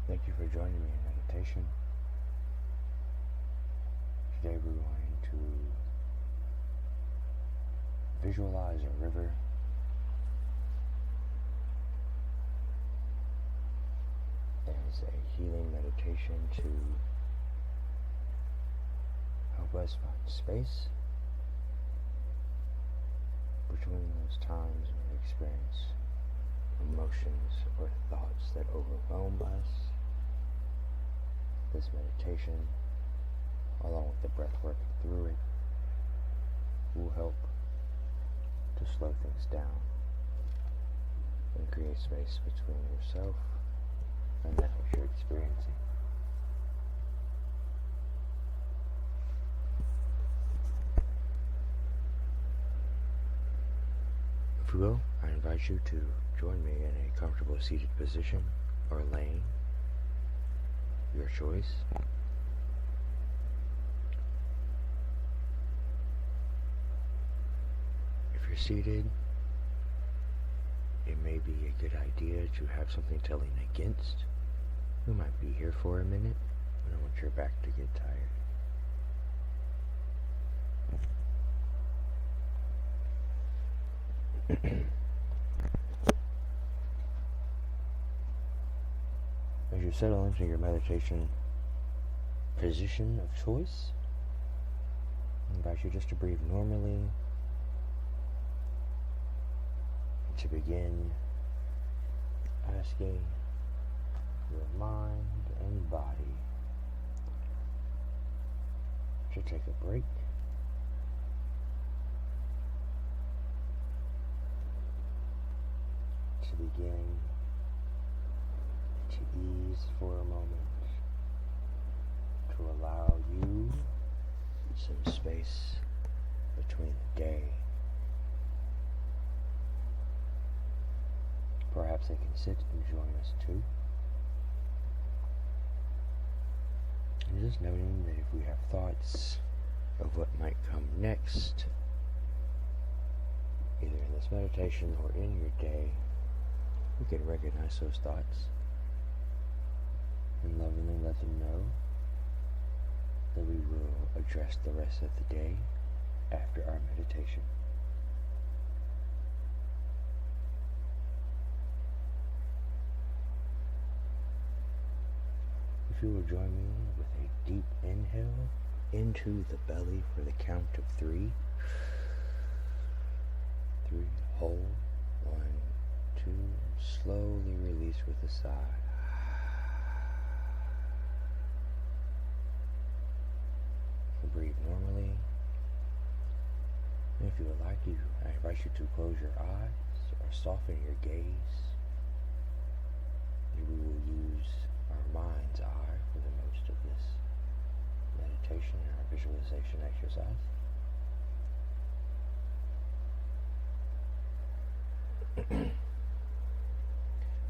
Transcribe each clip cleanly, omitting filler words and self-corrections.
Thank you for joining me in meditation. Today we're going to visualize a river as a healing meditation to help us find space between those times when we experience emotions or thoughts that overwhelm us. This meditation, along with the breath work through it, will help to slow things down and create space between yourself and that which you're experiencing. If you will, I invite you to join me in a comfortable seated position or laying, your choice. If you're seated, it may be a good idea to have something to lean against. We might be here for a minute. I don't want your back to get tired. As you settle into your meditation position of choice, I invite you just to breathe normally, to begin asking your mind and body to take a break, to begin to ease for a moment, to allow you some space between the day. Perhaps they can sit and join us too. And just noting that if we have thoughts of what might come next, either in this meditation or in your day, we can recognize those thoughts and lovingly let them know that we will address the rest of the day after our meditation. If you will join me with a deep inhale into the belly for the count of 3. 3, hold. 1, 2, slowly release with a sigh. Breathe normally. And if you would like to, I invite you to close your eyes or soften your gaze. And we will use our mind's eye for the most of this meditation and our visualization exercise.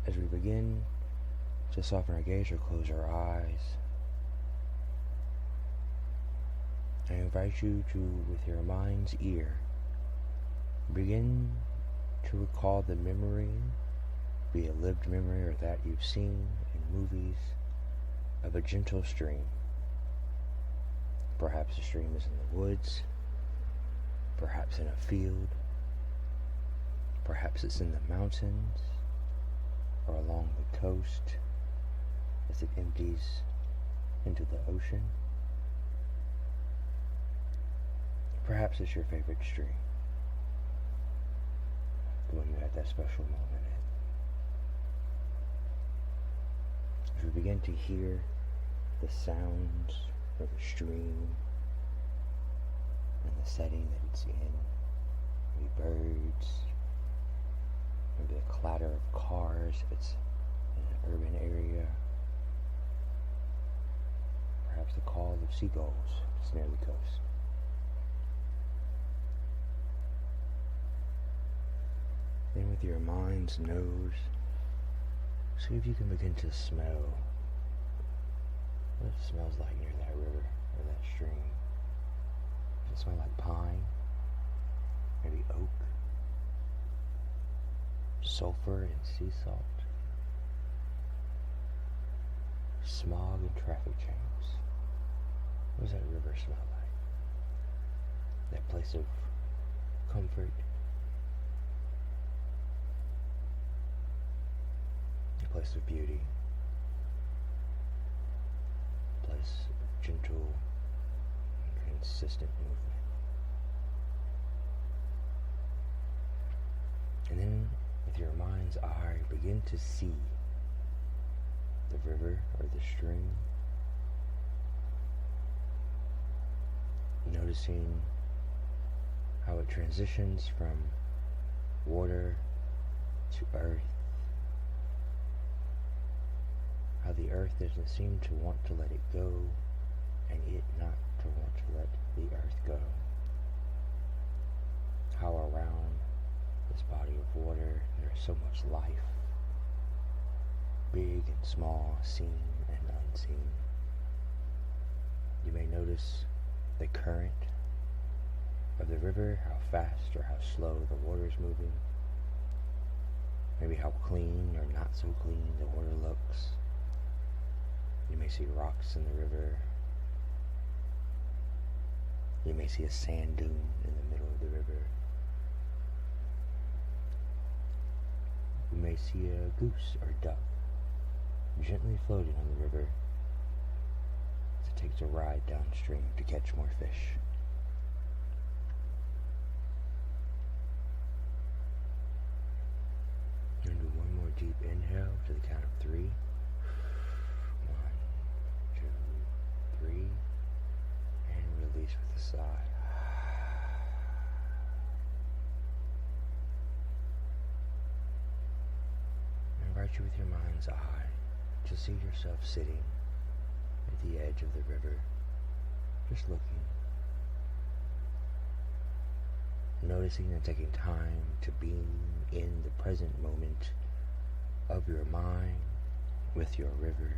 As we begin to soften our gaze or close our eyes, I invite you to, with your mind's ear, begin to recall the memory, be it a lived memory or that you've seen in movies, of a gentle stream. Perhaps the stream is in the woods, perhaps in a field, perhaps it's in the mountains, or along the coast as it empties into the ocean. Perhaps it's your favorite stream, the one you had that special moment in. As we begin to hear the sounds of the stream and the setting that it's in, maybe birds, maybe the clatter of cars if it's in an urban area, perhaps the call of seagulls if it's near the coast. Then with your mind's nose, see if you can begin to smell what it smells like near that river or that stream. Does it smell like pine? Maybe oak? Sulfur and sea salt? smog and traffic jams. What does that river smell like? That place of comfort, a place of beauty, a place of gentle and consistent movement. And then, with your mind's eye, begin to see the river or the stream, noticing how it transitions from water to earth, how the earth doesn't seem to want to let it go, and it not to want to let the earth go, how around this body of water there is so much life, big and small, seen and unseen. You may notice the current of the river, how fast or how slow the water is moving, maybe how clean or not so clean the water looks. You may see rocks in the river. You may see a sand dune in the middle of the river. You may see a goose or duck gently floating on the river as it takes a ride downstream to catch more fish. And do one more deep inhale to the count of 3. 1, 2, 3, and release with a sigh. I invite you with your mind's eye to see yourself sitting at the edge of the river, just looking, noticing and taking time to be in the present moment of your mind with your river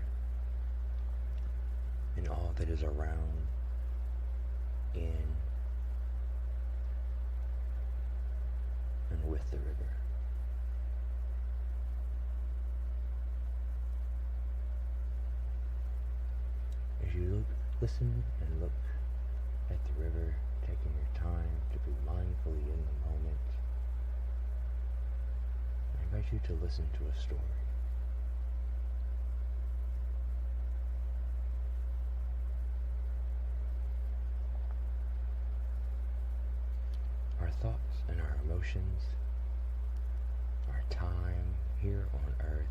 and all that is around, in, and with the river. As you listen and look at the river, taking your time to be mindfully in the moment, I invite you to listen to a story. Our thoughts and our emotions, our time here on earth,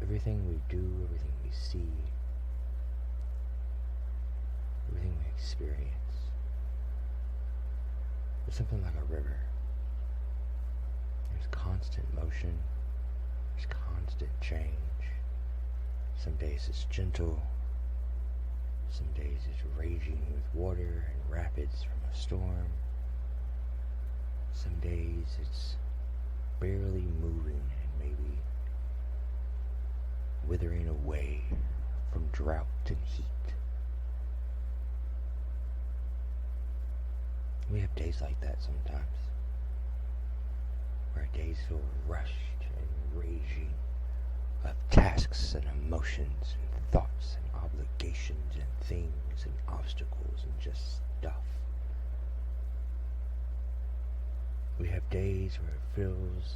everything we do, everything we see, everything we experience, is something like a river. There's constant motion, there's constant change. Some days it's gentle, some days it's raging with water and rapids from a storm. Some days it's barely moving and maybe withering away from drought and heat. We have days like that sometimes, where our days feel rushed and raging of tasks and emotions and thoughts and obligations and things and obstacles and just stuff. We have days where it feels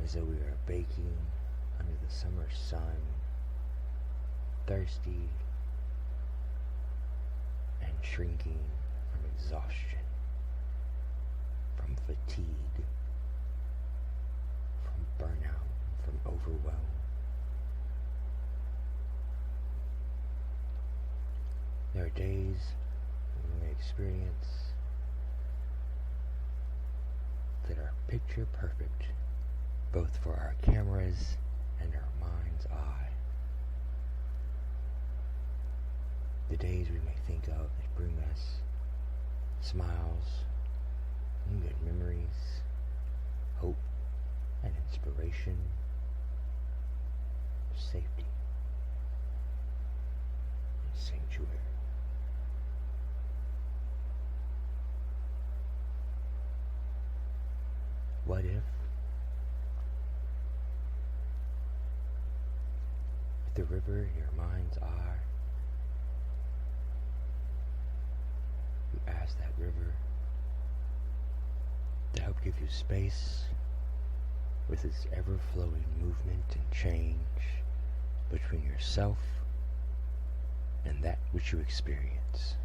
as though we are baking under the summer sun, thirsty and shrinking from exhaustion, from fatigue, from burnout, from overwhelm. There are days when we experience that are picture perfect, both for our cameras and our mind's eye. The days we may think of that bring us smiles and good memories, hope and inspiration, safety and sanctuary. What if the river in your mind's eye. You ask that river to help give you space with its ever-flowing movement and change between yourself and that which you experience.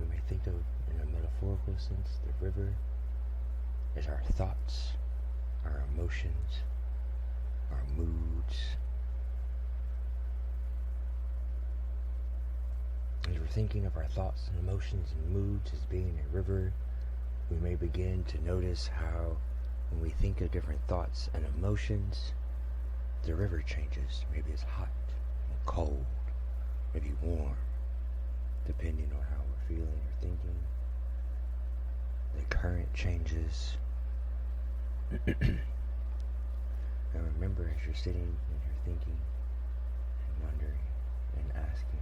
We may think of, in a metaphorical sense, the river as our thoughts, our emotions, our moods. As we're thinking of our thoughts and emotions and moods as being a river, we may begin to notice how when we think of different thoughts and emotions, the river changes. Maybe it's hot and cold, maybe warm, depending on how we're feeling or thinking. The current changes. And remember, as you're sitting and you're thinking and wondering and asking,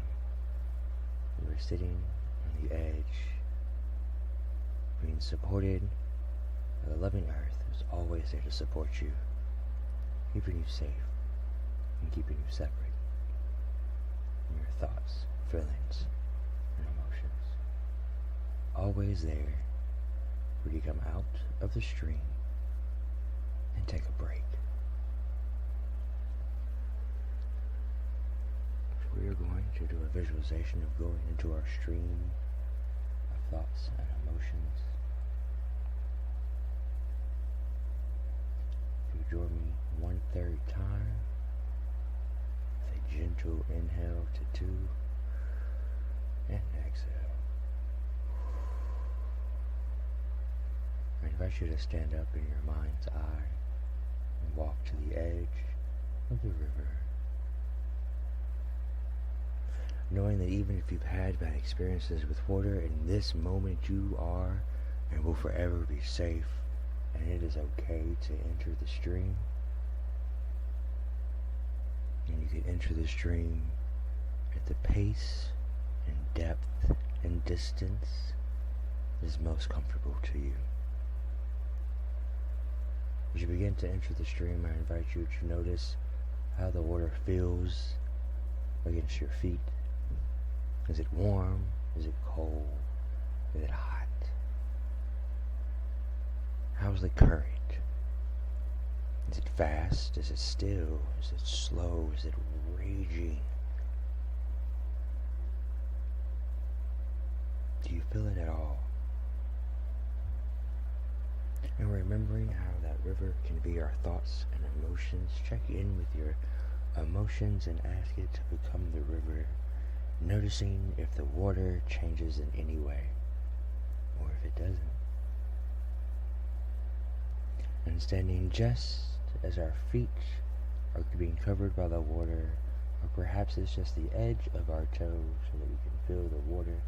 you are sitting on the edge, being supported by the loving earth who's always there to support you, keeping you safe and keeping you separate from your thoughts, feelings, and emotions. Always there when you come out of the stream and take a break. So we are going to do a visualization of going into our stream of thoughts and emotions. If you join me 1/3 time, with a gentle inhale to 2 and exhale. I invite you to stand up in your mind's eye and walk to the edge of the river, knowing that even if you've had bad experiences with water, in this moment you are and will forever be safe, and it is okay to enter the stream. And you can enter the stream at the pace and depth and distance that is most comfortable to you. As you begin to enter the stream, I invite you to notice how the water feels against your feet. Is it warm? Is it cold? Is it hot? How's the current? Is it fast? Is it still? Is it slow? Is it raging? Do you feel it at all? And remembering how that river can be our thoughts and emotions, check in with your emotions and ask it to become the river, noticing if the water changes in any way, or if it doesn't. And standing just as our feet are being covered by the water, or perhaps it's just the edge of our toes so that we can feel the water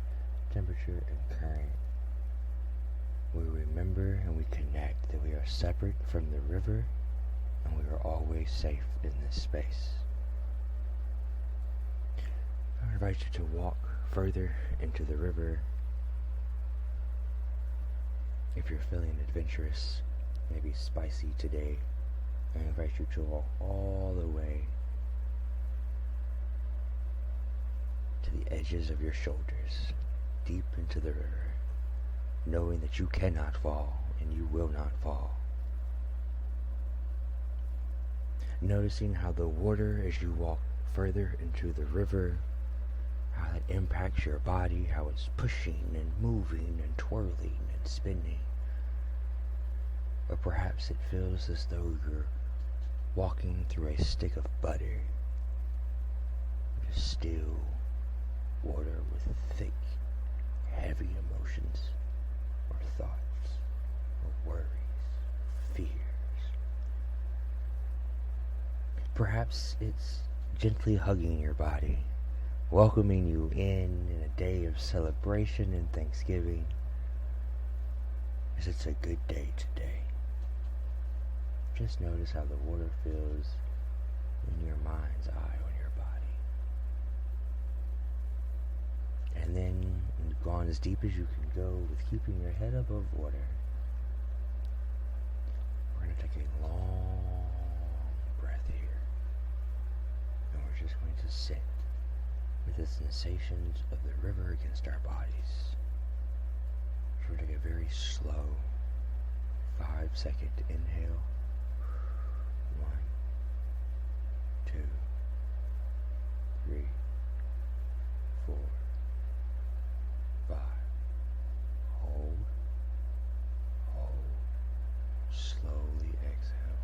temperature and current. We remember and we connect that we are separate from the river and we are always safe in this space. I invite you to walk further into the river. If you're feeling adventurous, maybe spicy today, I invite you to walk all the way to the edges of your shoulders, deep into the river, knowing that you cannot fall and you will not fall. Noticing how the water, as you walk further into the river, how it impacts your body, how it's pushing and moving and twirling and spinning. Or perhaps it feels as though you're walking through a stick of butter, just still water with thick, heavy emotions, or thoughts, or worries, fears. Perhaps it's gently hugging your body, welcoming you in a day of celebration and thanksgiving, as it's a good day today. Just notice how the water feels in your mind's eye on your body. And then you've gone as deep as you can go with keeping your head above water. We're going to take a long breath here. sit with the sensations of the river against our bodies. So we're going to take a very slow 5-second inhale. 1, 2, 3, 4, 5. Hold. Slowly exhale.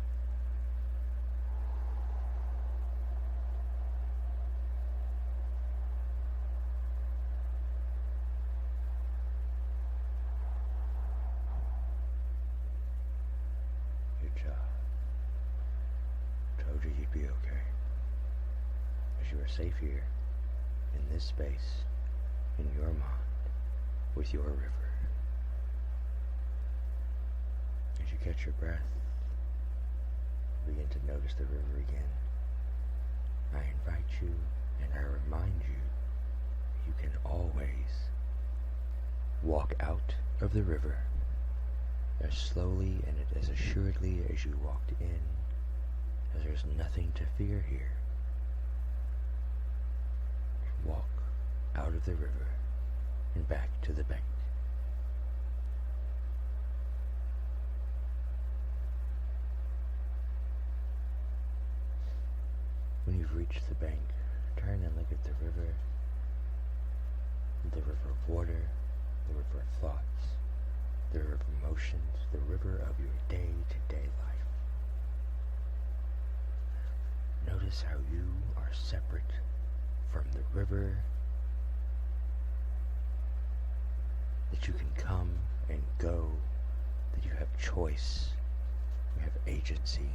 Good job. Told you you'd be okay. As you are safe here, in this space, in your mind, with your river. As you catch your breath, begin to notice the river again. I invite you and I remind you, you can always walk out of the river as slowly and as assuredly as you walked in, as there's nothing to fear here. Walk out of the river and back to the bank. When you've reached the bank, turn and look at the river of water, the river of thoughts, the river of emotions, the river of your day-to-day life. Notice how you are separate from the river, that you can come and go, that you have choice, you have agency.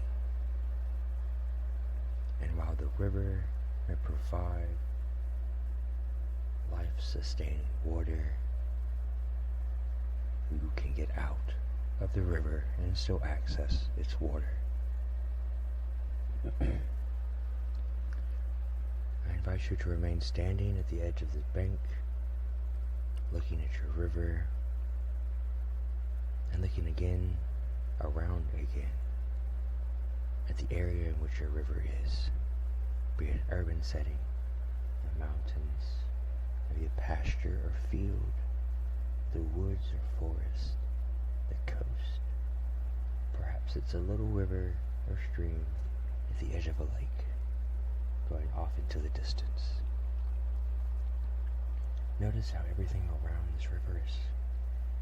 And while the river may provide life-sustaining water, you can get out of the river and still access its water. I invite you to remain standing at the edge of the bank, looking at your river, and looking again around again at the area in which your river is, be it an urban setting, the mountains, maybe a pasture or field, the woods or forest, the coast. Perhaps it's a little river or stream at the edge of a lake, going off into the distance. Notice how everything around this river is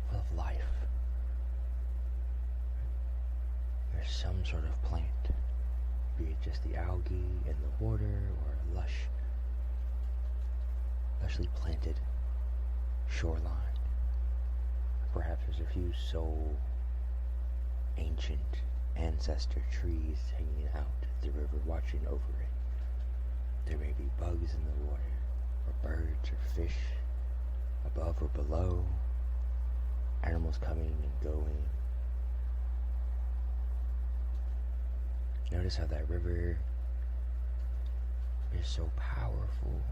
full of life. There's some sort of plant, be it just the algae in the water or a lushly planted shoreline. Perhaps there's a few ancient ancestor trees hanging out at the river watching over it. There may be bugs in the water, or birds or fish above or below, animals coming and going. Notice how that river is so powerful,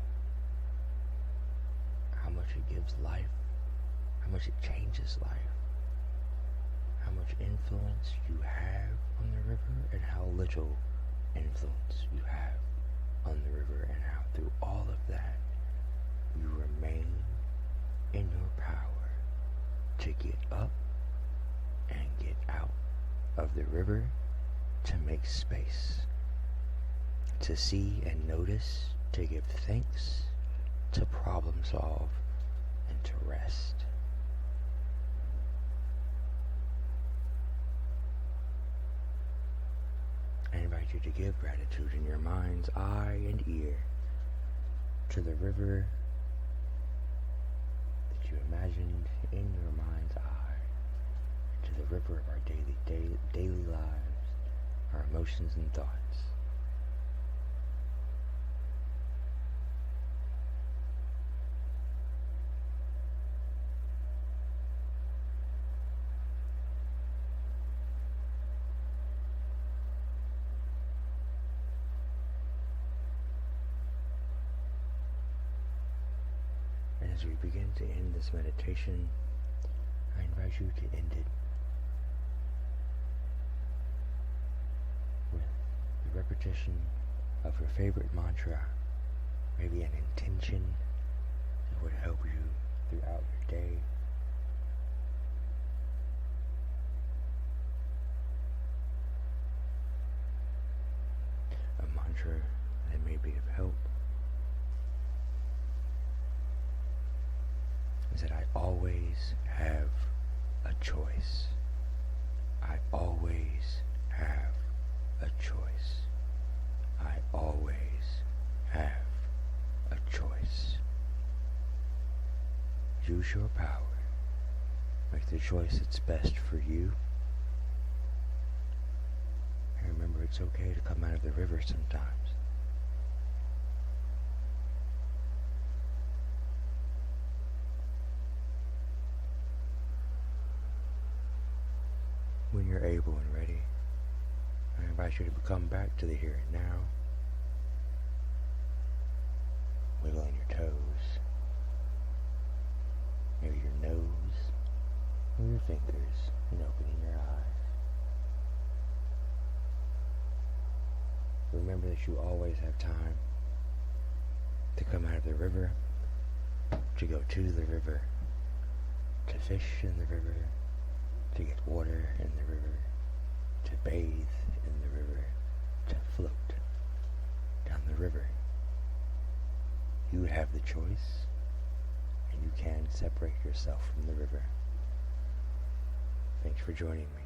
how much it gives life, how much it changes life, how much influence you have on the river, and how little influence you have on the river, and how through all of that you remain in your power to get up and get out of the river, to make space, to see and notice, to give thanks, to problem solve, and to rest. I invite you to give gratitude in your mind's eye and ear to the river that you imagined in your mind's eye, to the river of our daily lives, our emotions and thoughts. And as we begin to end this meditation, I invite you to end it with the repetition of your favorite mantra maybe an intention that would help you throughout your day. A mantra that may be of help is that I always have a choice. I always have a choice. I always have a choice. Use your power. Make the choice that's best for you. And remember, it's okay to come out of the river sometimes. When you're able and ready, I invite you to come back to the here and now, wiggling your toes, maybe your nose, or your fingers, and opening your eyes. Remember that you always have time to come out of the river, to go to the river, to fish in the river, to get water in the river, to bathe in the river, to float down the river. You have the choice, and you can separate yourself from the river. Thanks for joining me.